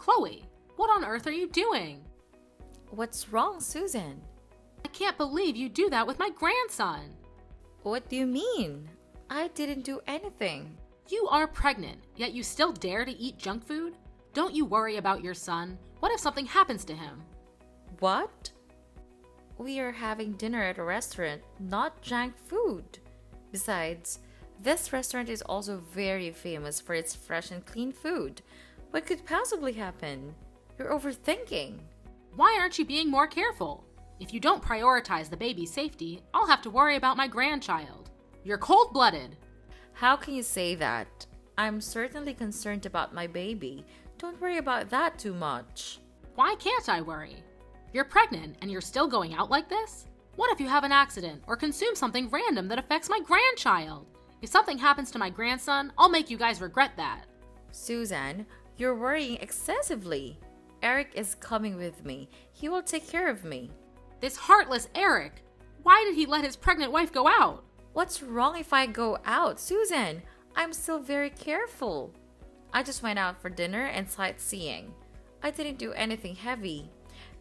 Chloe, what on earth are you doing? What's wrong, Susan? I can't believe you do that with my grandson. What do you mean? I didn't do anything. You are pregnant, yet you still dare to eat junk food? Don't you worry about your son? What if something happens to him? What? We are having dinner at a restaurant, not junk food. Besides, this restaurant is also very famous for its fresh and clean food. What could possibly happen? You're overthinking. Why aren't you being more careful? If you don't prioritize the baby's safety, I'll have to worry about my grandchild. You're cold-blooded. How can you say that? I'm certainly concerned about my baby. Don't worry about that too much. Why can't I worry? You're pregnant and you're still going out like this? What if you have an accident or consume something random that affects my grandchild? If something happens to my grandson, I'll make you guys regret that. Susan, you're worrying excessively. Eric is coming with me. He will take care of me. This heartless Eric! Why did he let his pregnant wife go out? What's wrong if I go out, Susan? I'm still very careful. I just went out for dinner and sightseeing. I didn't do anything heavy.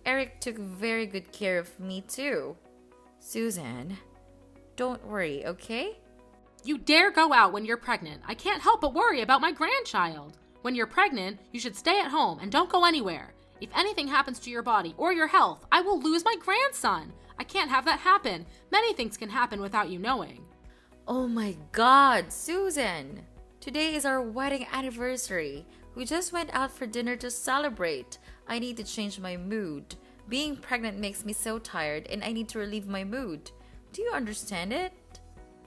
Eric took very good care of me too. Susan, don't worry, okay? You dare go out when you're pregnant. I can't help but worry about my grandchild. When you're pregnant, you should stay at home and don't go anywhere. If anything happens to your body or your health, I will lose my grandson. I can't have that happen. Many things can happen without you knowing. Oh my God, Susan! Today is our wedding anniversary. We just went out for dinner to celebrate. I need to change my mood. Being pregnant makes me so tired and I need to relieve my mood. Do you understand it?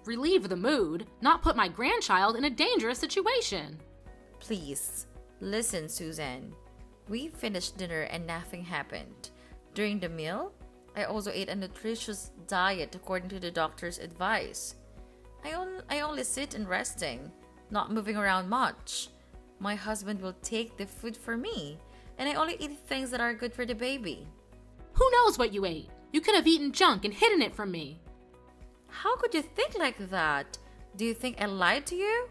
Relieve the mood, not put my grandchild in a dangerous situation. Please, listen, Susan. We finished dinner and nothing happened. During the meal, I also ate a nutritious diet according to the doctor's advice. I only sit and resting, not moving around much. My husband will take the food for me, and I only eat things that are good for the baby. Who knows what you ate? You could have eaten junk and hidden it from me. How could you think like that? Do you think I lied to you?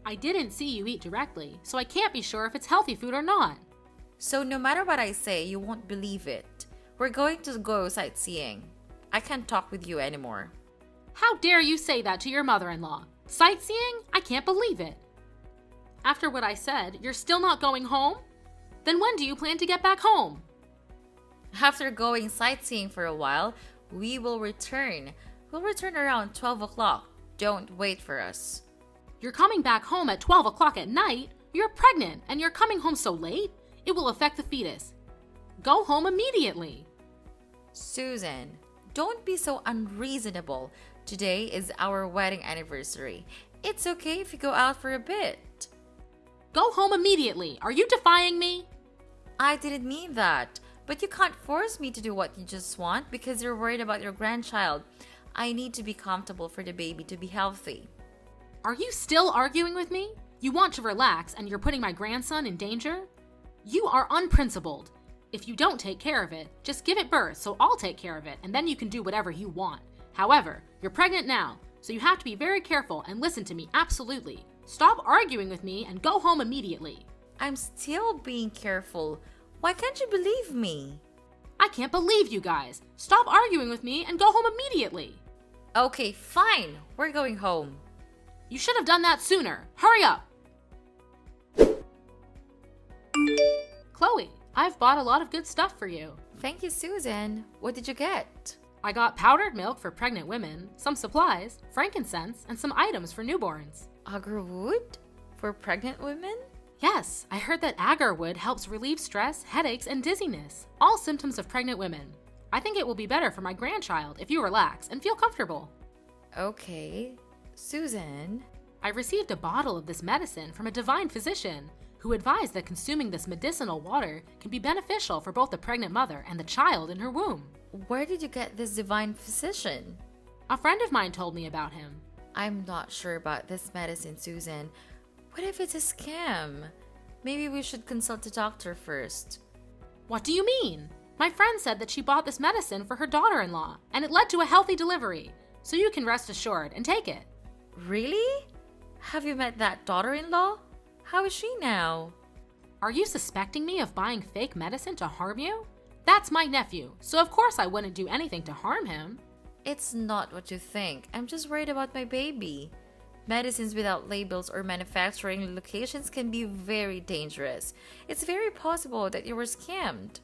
I didn't see you eat directly, so I can't be sure if it's healthy food or not. So no matter what I say, you won't believe it. We're going to go sightseeing. I can't talk with you anymore. How dare you say that to your mother-in-law? Sightseeing? I can't believe it. After what I said, you're still not going home? Then when do you plan to get back home? After going sightseeing for a while, we will return. We'll return around 12 o'clock. Don't wait for us. You're coming back home at 12 o'clock at night? You're pregnant and you're coming home so late? It will affect the fetus. Go home immediately. Susan, don't be so unreasonable. Today is our wedding anniversary. It's okay if you go out for a bit. Go home immediately. Are you defying me? I didn't mean that. But you can't force me to do what you just want because you're worried about your grandchild. I need to be comfortable for the baby to be healthy. Are you still arguing with me? You want to relax and you're putting my grandson in danger? You are unprincipled. If you don't take care of it, just give it birth so I'll take care of it and then you can do whatever you want. However, you're pregnant now, so you have to be very careful and listen to me absolutely. Stop arguing with me and go home immediately. I'm still being careful. Why can't you believe me? I can't believe you guys. Stop arguing with me and go home immediately. Okay, fine. We're going home. You should have done that sooner. Hurry up. Chloe, I've bought a lot of good stuff for you. Thank you, Susan. What did you get? I got powdered milk for pregnant women, some supplies, frankincense, and some items for newborns. Agarwood? For pregnant women? Yes, I heard that agarwood helps relieve stress, headaches, and dizziness, all symptoms of pregnant women. I think it will be better for my grandchild if you relax and feel comfortable. Okay. Susan? I received a bottle of this medicine from a divine physician who advised that consuming this medicinal water can be beneficial for both the pregnant mother and the child in her womb. Where did you get this divine physician? A friend of mine told me about him. I'm not sure about this medicine, Susan. What if it's a scam? Maybe we should consult a doctor first. What do you mean? My friend said that she bought this medicine for her daughter-in-law, and it led to a healthy delivery, so you can rest assured and take it. Really? Have you met that daughter-in-law? How is she now? Are you suspecting me of buying fake medicine to harm you? That's my nephew, so of course I wouldn't do anything to harm him. It's not what you think. I'm just worried about my baby. Medicines without labels or manufacturing locations can be very dangerous. It's very possible that you were scammed.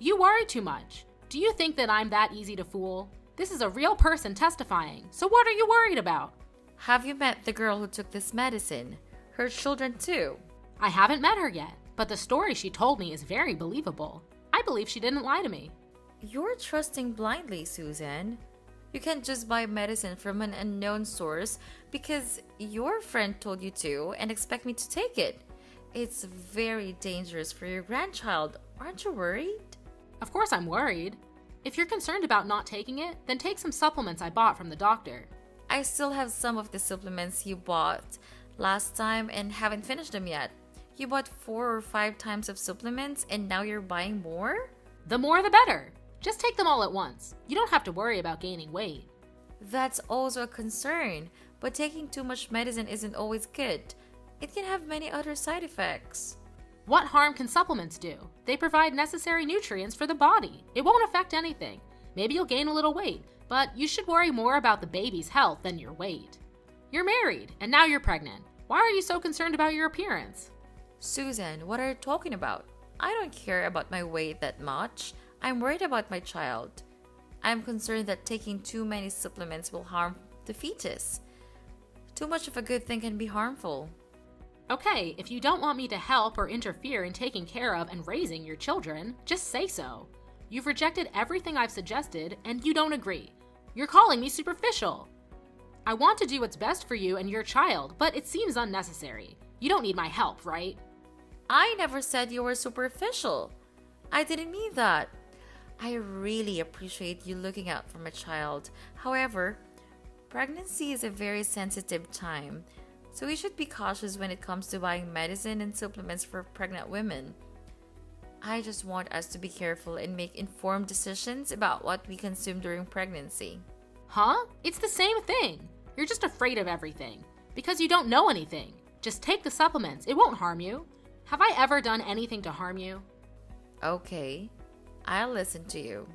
You worry too much. Do you think that I'm that easy to fool? This is a real person testifying, so what are you worried about? Have you met the girl who took this medicine? Her children too? I haven't met her yet, but the story she told me is very believable. I believe she didn't lie to me. You're trusting blindly, Susan. You can't just buy medicine from an unknown source because your friend told you to and expect me to take it. It's very dangerous for your grandchild. Aren't you worried? Of course I'm worried. If you're concerned about not taking it, then take some supplements I bought from the doctor. I still have some of the supplements you bought last time and haven't finished them yet. You bought 4 or 5 times of supplements and now you're buying more? The more the better. Just take them all at once. You don't have to worry about gaining weight. That's also a concern, but taking too much medicine isn't always good. It can have many other side effects. What harm can supplements do? They provide necessary nutrients for the body. It won't affect anything. Maybe you'll gain a little weight, but you should worry more about the baby's health than your weight. You're married, and now you're pregnant. Why are you so concerned about your appearance? Susan, what are you talking about? I don't care about my weight that much. I'm worried about my child. I'm concerned that taking too many supplements will harm the fetus. Too much of a good thing can be harmful. Okay, if you don't want me to help or interfere in taking care of and raising your children, just say so. You've rejected everything I've suggested, and you don't agree. You're calling me superficial. I want to do what's best for you and your child, but it seems unnecessary. You don't need my help, right? I never said you were superficial. I didn't mean that. I really appreciate you looking out for my child. However, pregnancy is a very sensitive time, so we should be cautious when it comes to buying medicine and supplements for pregnant women. I just want us to be careful and make informed decisions about what we consume during pregnancy. Huh? It's the same thing. You're just afraid of everything because you don't know anything. Just take the supplements. It won't harm you. Have I ever done anything to harm you? Okay, I'll listen to you.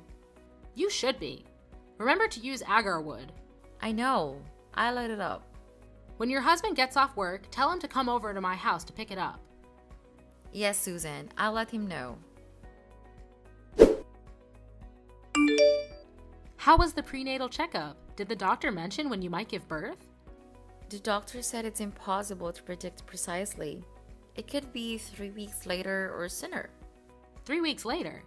You should be. Remember to use agar wood. I know. I'll light it up. When your husband gets off work, tell him to come over to my house to pick it up. Yes, Susan, I'll let him know. How was the prenatal checkup? Did the doctor mention when you might give birth? The doctor said it's impossible to predict precisely. It could be 3 weeks later or sooner. 3 weeks later?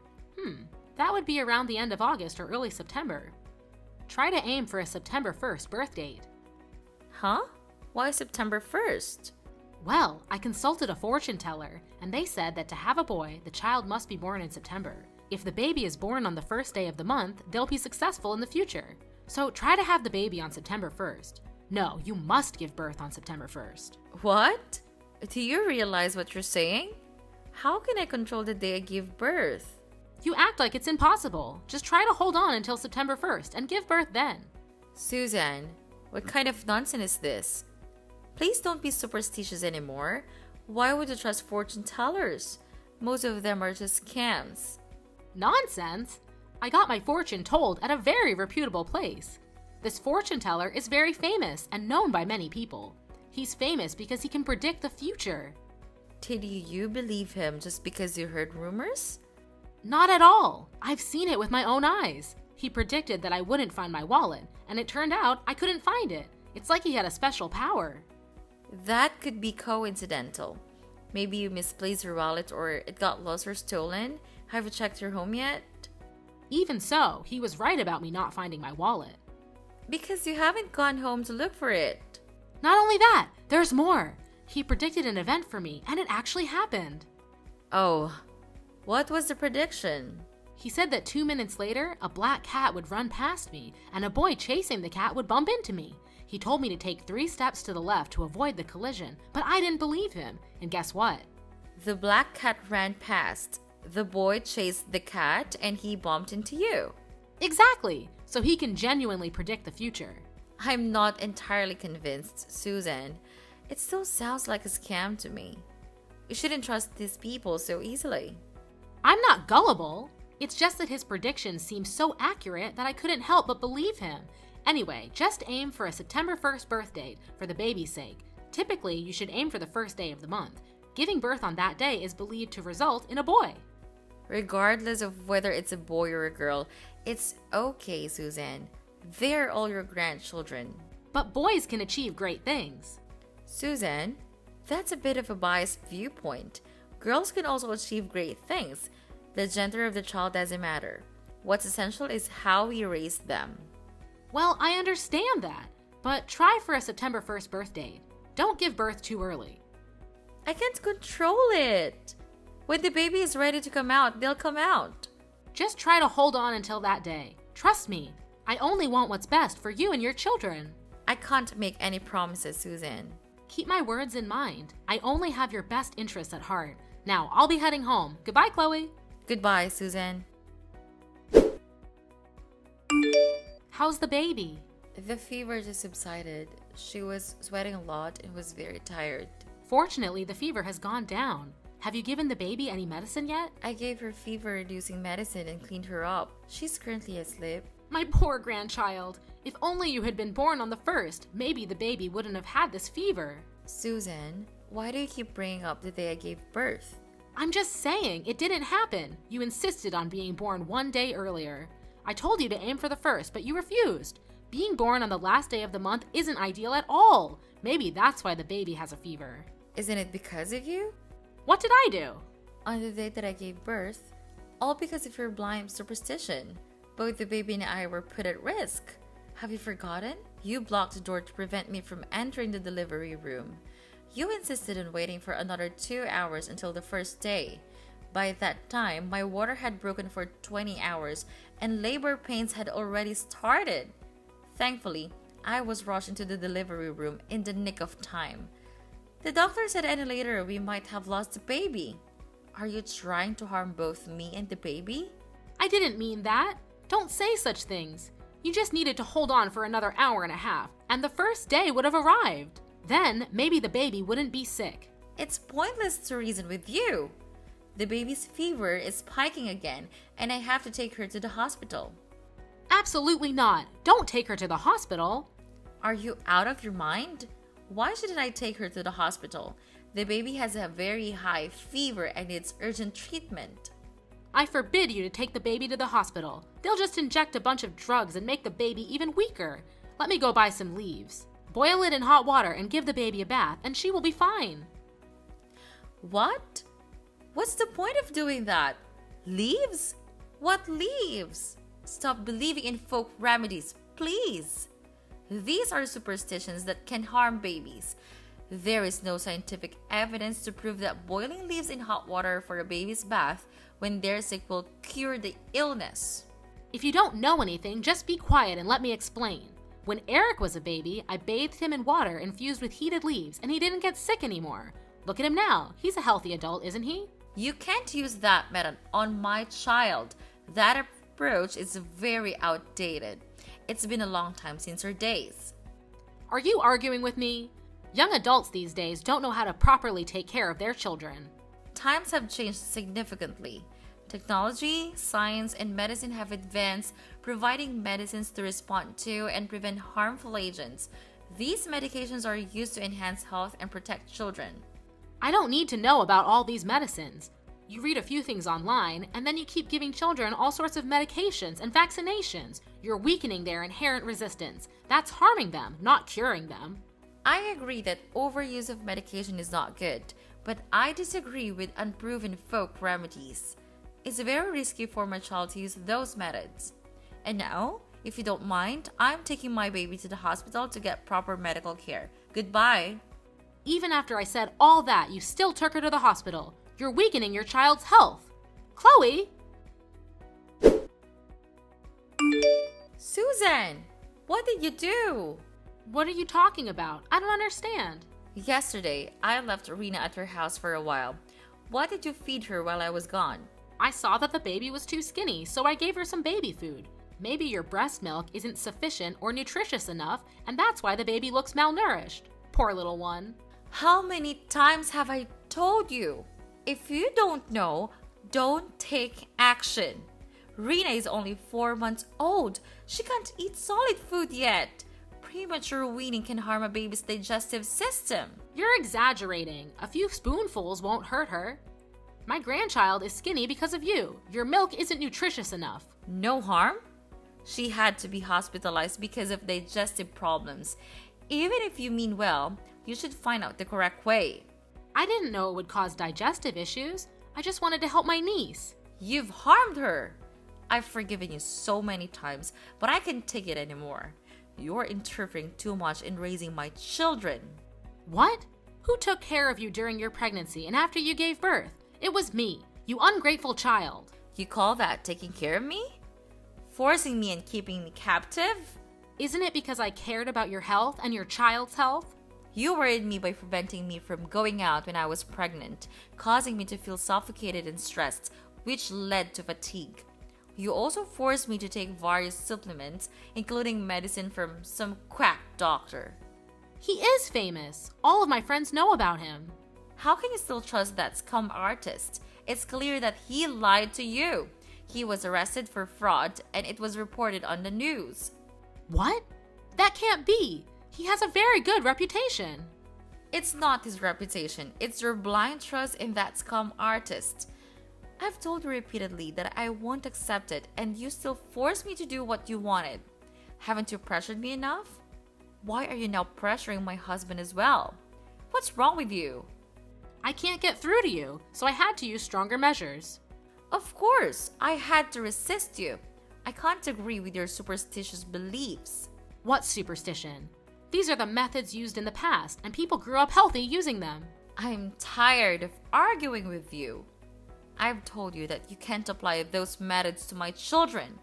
That would be around the end of August or early September. Try to aim for a September 1st birth date. Huh? Why September 1st? Well, I consulted a fortune teller, and they said that to have a boy, the child must be born in September. If the baby is born on the first day of the month, they'll be successful in the future. So try to have the baby on September 1st. No, you must give birth on September 1st. What? Do you realize what you're saying? How can I control the day I give birth? You act like it's impossible. Just try to hold on until September 1st and give birth then. Susan, what kind of nonsense is this? Please don't be superstitious anymore. Why would you trust fortune tellers? Most of them are just scams. Nonsense! I got my fortune told at a very reputable place. This fortune teller is very famous and known by many people. He's famous because he can predict the future. Did you believe him just because you heard rumors? Not at all. I've seen it with my own eyes. He predicted that I wouldn't find my wallet, and it turned out I couldn't find it. It's like he had a special power. That could be coincidental. Maybe you misplaced your wallet or it got lost or stolen. Have you checked your home yet? Even so, he was right about me not finding my wallet. Because you haven't gone home to look for it. Not only that, there's more. He predicted an event for me, and it actually happened. Oh, what was the prediction? He said that 2 minutes later, a black cat would run past me, and a boy chasing the cat would bump into me. He told me to take 3 steps to the left to avoid the collision, but I didn't believe him. And guess what? The black cat ran past. The boy chased the cat, and he bumped into you. Exactly! So he can genuinely predict the future. I'm not entirely convinced, Susan. It still sounds like a scam to me. You shouldn't trust these people so easily. I'm not gullible. It's just that his predictions seem so accurate that I couldn't help but believe him. Anyway, just aim for a September 1st birth date for the baby's sake. Typically, you should aim for the first day of the month. Giving birth on that day is believed to result in a boy. Regardless of whether it's a boy or a girl, it's okay, Suzanne. They're all your grandchildren. But boys can achieve great things. Suzanne, that's a bit of a biased viewpoint. Girls can also achieve great things. The gender of the child doesn't matter. What's essential is how we raise them. Well, I understand that, but try for a September 1st birth date. Don't give birth too early. I can't control it. When the baby is ready to come out, they'll come out. Just try to hold on until that day. Trust me, I only want what's best for you and your children. I can't make any promises, Suzanne. Keep my words in mind. I only have your best interests at heart. Now, I'll be heading home. Goodbye, Chloe. Goodbye, Suzanne. How's the baby? The fever just subsided. She was sweating a lot and was very tired. Fortunately, the fever has gone down. Have you given the baby any medicine yet? I gave her fever-reducing medicine and cleaned her up. She's currently asleep. My poor grandchild. If only you had been born on the 1st, maybe the baby wouldn't have had this fever. Susan, why do you keep bringing up the day I gave birth? I'm just saying, it didn't happen. You insisted on being born one day earlier. I told you to aim for the 1st, but you refused. Being born on the last day of the month isn't ideal at all. Maybe that's why the baby has a fever. Isn't it because of you? What did I do? On the day that I gave birth, all because of your blind superstition. Both the baby and I were put at risk. Have you forgotten? You blocked the door to prevent me from entering the delivery room. You insisted on waiting for another 2 hours until the first day. By that time, my water had broken for 20 hours and labor pains had already started. Thankfully, I was rushed into the delivery room in the nick of time. The doctor said any later we might have lost the baby. Are you trying to harm both me and the baby? I didn't mean that. Don't say such things. You just needed to hold on for another hour and a half, and the first day would have arrived. Then, maybe the baby wouldn't be sick. It's pointless to reason with you. The baby's fever is spiking again, and I have to take her to the hospital. Absolutely not. Don't take her to the hospital. Are you out of your mind? Why shouldn't I take her to the hospital? The baby has a very high fever and needs urgent treatment. I forbid you to take the baby to the hospital. They'll just inject a bunch of drugs and make the baby even weaker. Let me go buy some leaves. Boil it in hot water and give the baby a bath, and she will be fine. What? What's the point of doing that? Leaves? What leaves? Stop believing in folk remedies, please. These are superstitions that can harm babies. There is no scientific evidence to prove that boiling leaves in hot water for a baby's bath when they're sick will cure the illness. If you don't know anything, just be quiet and let me explain. When Eric was a baby, I bathed him in water infused with heated leaves, and he didn't get sick anymore. Look at him now. He's a healthy adult, isn't he? You can't use that method on my child. That approach is very outdated. It's been a long time since her days. Are you arguing with me? Young adults these days don't know how to properly take care of their children. Times have changed significantly. Technology, science, and medicine have advanced, providing medicines to respond to and prevent harmful agents. These medications are used to enhance health and protect children. I don't need to know about all these medicines. You read a few things online, and then you keep giving children all sorts of medications and vaccinations. You're weakening their inherent resistance. That's harming them, not curing them. I agree that overuse of medication is not good, but I disagree with unproven folk remedies. It's very risky for my child to use those methods. And now, if you don't mind, I'm taking my baby to the hospital to get proper medical care. Goodbye. Even after I said all that, you still took her to the hospital. You're weakening your child's health. Chloe! Susan, what did you do? What are you talking about? I don't understand. Yesterday, I left Rena at her house for a while. What did you feed her while I was gone? I saw that the baby was too skinny, so I gave her some baby food. Maybe your breast milk isn't sufficient or nutritious enough, and that's why the baby looks malnourished. Poor little one. How many times have I told you. If you don't know, don't take action. Rena is only 4 months old. She can't eat solid food yet. Premature weaning can harm a baby's digestive system. You're exaggerating. A few spoonfuls won't hurt her. My grandchild is skinny because of you. Your milk isn't nutritious enough. No harm? She had to be hospitalized because of digestive problems. Even if you mean well, you should find out the correct way. I didn't know it would cause digestive issues. I just wanted to help my niece. You've harmed her. I've forgiven you so many times, but I can't take it anymore. You're interfering too much in raising my children. What? Who took care of you during your pregnancy and after you gave birth? It was me, you ungrateful child. You call that taking care of me? Forcing me and keeping me captive? Isn't it because I cared about your health and your child's health? You worried me by preventing me from going out when I was pregnant, causing me to feel suffocated and stressed, which led to fatigue. You also forced me to take various supplements, including medicine from some quack doctor. He is famous. All of my friends know about him. How can you still trust that scum artist? It's clear that he lied to you. He was arrested for fraud and it was reported on the news. What? That can't be. He has a very good reputation. It's not his reputation. It's your blind trust in that scum artist. I've told you repeatedly that I won't accept it and you still force me to do what you wanted. Haven't you pressured me enough? Why are you now pressuring my husband as well? What's wrong with you? I can't get through to you, so I had to use stronger measures. Of course, I had to resist you. I can't agree with your superstitious beliefs. What superstition? These are the methods used in the past, and people grew up healthy using them. I'm tired of arguing with you. I've told you that you can't apply those methods to my children.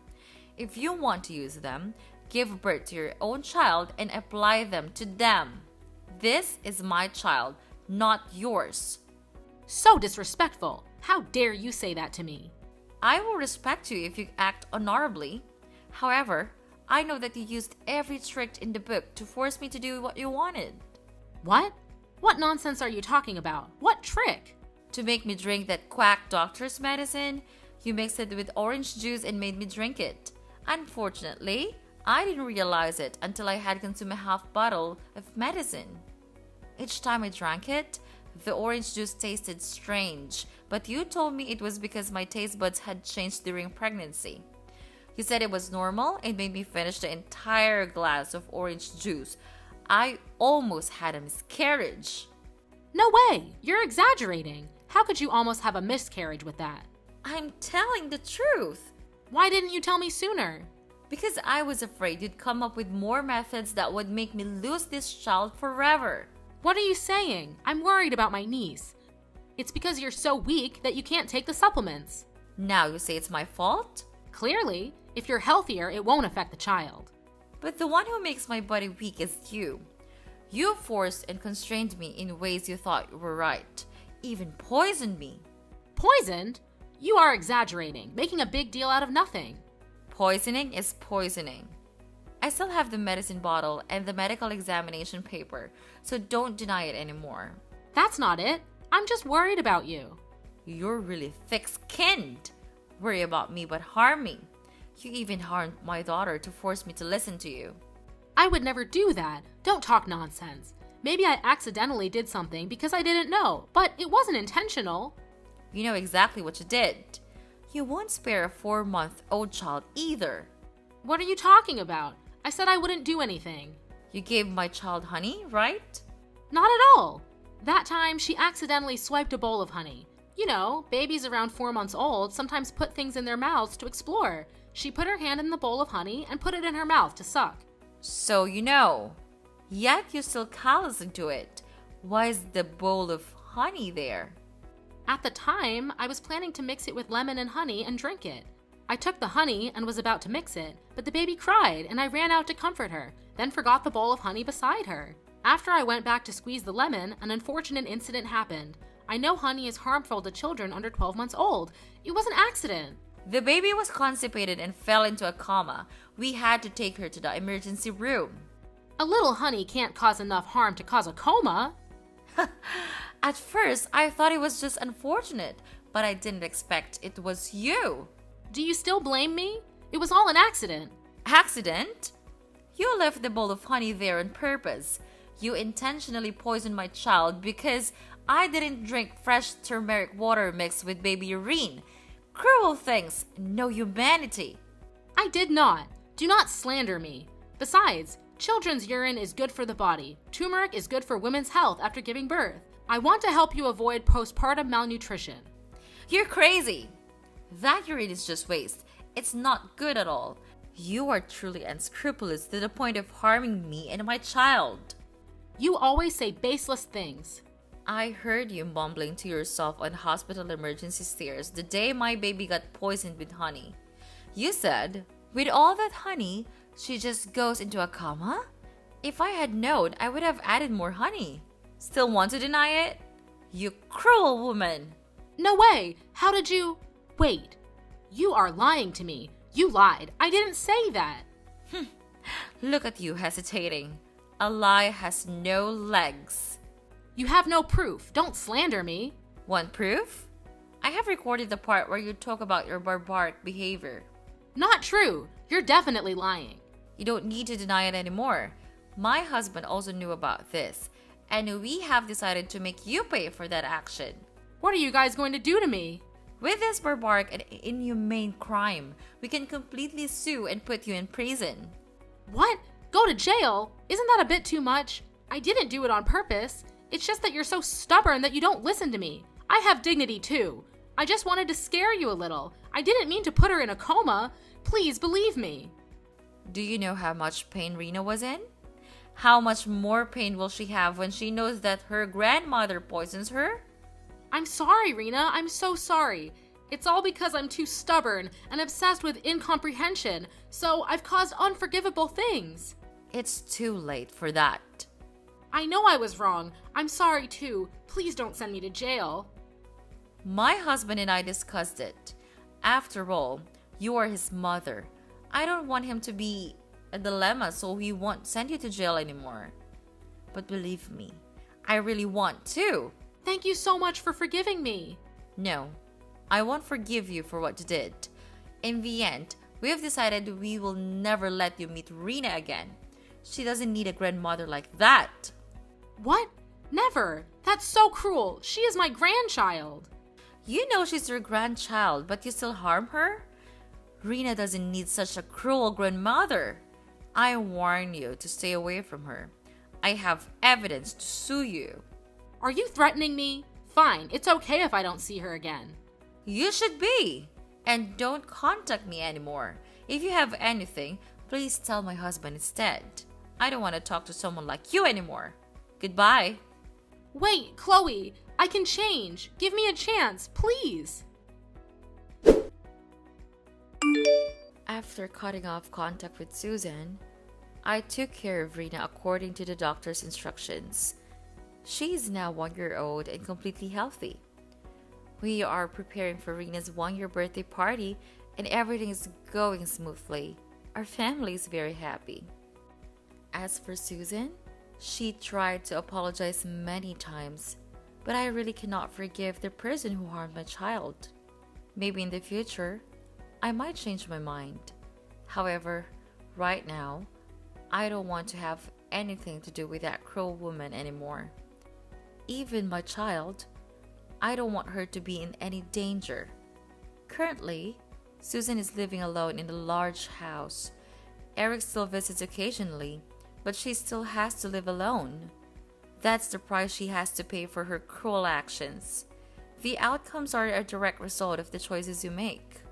If you want to use them, give birth to your own child and apply them to them. This is my child, not yours. So disrespectful. How dare you say that to me? I will respect you if you act honorably. However, I know that you used every trick in the book to force me to do what you wanted. What? What nonsense are you talking about? What trick? To make me drink that quack doctor's medicine, you mixed it with orange juice and made me drink it. Unfortunately, I didn't realize it until I had consumed a half bottle of medicine. Each time I drank it, the orange juice tasted strange, but you told me it was because my taste buds had changed during pregnancy. You said it was normal and made me finish the entire glass of orange juice. I almost had a miscarriage. No way! You're exaggerating. How could you almost have a miscarriage with that? I'm telling the truth. Why didn't you tell me sooner? Because I was afraid you'd come up with more methods that would make me lose this child forever. What are you saying? I'm worried about my niece. It's because you're so weak that you can't take the supplements. Now you say it's my fault? Clearly, if you're healthier, it won't affect the child. But the one who makes my body weak is you. You forced and constrained me in ways you thought were right. Even poisoned me. Poisoned? You are exaggerating, making a big deal out of nothing. Poisoning is poisoning. I still have the medicine bottle and the medical examination paper, so don't deny it anymore. That's not it. I'm just worried about you. You're really thick-skinned. Worry about me but harm me. You even harmed my daughter to force me to listen to you. I would never do that. Don't talk nonsense. Maybe I accidentally did something because I didn't know, but it wasn't intentional. You know exactly what you did. You won't spare a 4-month-old child either. What are you talking about? I said I wouldn't do anything. You gave my child honey, right? Not at all. That time, she accidentally swiped a bowl of honey. You know, babies around 4 months old sometimes put things in their mouths to explore. She put her hand in the bowl of honey and put it in her mouth to suck. So you know. Yet you're still callous to it. Why is the bowl of honey there? At the time, I was planning to mix it with lemon and honey and drink it. I took the honey and was about to mix it, but the baby cried and I ran out to comfort her, then forgot the bowl of honey beside her. After I went back to squeeze the lemon, an unfortunate incident happened. I know honey is harmful to children under 12 months old. It was an accident. The baby was constipated and fell into a coma. We had to take her to the emergency room. A little honey can't cause enough harm to cause a coma. At first, I thought it was just unfortunate, but I didn't expect it was you. Do you still blame me? It was all an accident. Accident? You left the bowl of honey there on purpose. You intentionally poisoned my child because I didn't drink fresh turmeric water mixed with baby urine. Cruel things, no humanity. I did not. Do not slander me. Besides, children's urine is good for the body. Turmeric is good for women's health after giving birth. I want to help you avoid postpartum malnutrition. You're crazy. That urine is just waste. It's not good at all. You are truly unscrupulous to the point of harming me and my child. You always say baseless things. I heard you mumbling to yourself on hospital emergency stairs the day my baby got poisoned with honey. You said, with all that honey, she just goes into a coma? If I had known, I would have added more honey. Still want to deny it? You cruel woman! No way! How did you... Wait. You are lying to me. You lied. I didn't say that. Look at you hesitating. A lie has no legs. You have no proof. Don't slander me. Want proof? I have recorded the part where you talk about your barbaric behavior. Not true. You're definitely lying. You don't need to deny it anymore. My husband also knew about this, and we have decided to make you pay for that action. What are you guys going to do to me? With this barbaric and inhumane crime, we can completely sue and put you in prison. What? Go to jail? Isn't that a bit too much? I didn't do it on purpose. It's just that you're so stubborn that you don't listen to me. I have dignity too. I just wanted to scare you a little. I didn't mean to put her in a coma. Please believe me. Do you know how much pain Rena was in? How much more pain will she have when she knows that her grandmother poisons her? I'm sorry, Rena. I'm so sorry. It's all because I'm too stubborn and obsessed with incomprehension, so I've caused unforgivable things. It's too late for that. I know I was wrong. I'm sorry too. Please don't send me to jail. My husband and I discussed it. After all, you are his mother. I don't want him to be a dilemma, so he won't send you to jail anymore. But believe me, I really want to. Thank you so much for forgiving me. No, I won't forgive you for what you did. In the end, we have decided we will never let you meet Rena again. She doesn't need a grandmother like that. What? Never. That's so cruel. She is my grandchild. You know she's your grandchild, but you still harm her? Rena doesn't need such a cruel grandmother. I warn you to stay away from her. I have evidence to sue you. Are you threatening me? Fine, it's okay if I don't see her again. You should be. And don't contact me anymore. If you have anything, please tell my husband instead. I don't want to talk to someone like you anymore. Goodbye. Wait, Chloe, I can change. Give me a chance, please. After cutting off contact with Susan, I took care of Rena according to the doctor's instructions. She is now 1 year old and completely healthy. We are preparing for Rena's 1 year birthday party and everything is going smoothly. Our family is very happy. As for Susan, she tried to apologize many times, but I really cannot forgive the person who harmed my child. Maybe in the future, I might change my mind. However, right now, I don't want to have anything to do with that cruel woman anymore. Even my child, I don't want her to be in any danger. Currently, Susan is living alone in a large house. Eric still visits occasionally, but she still has to live alone. That's the price she has to pay for her cruel actions. The outcomes are a direct result of the choices you make.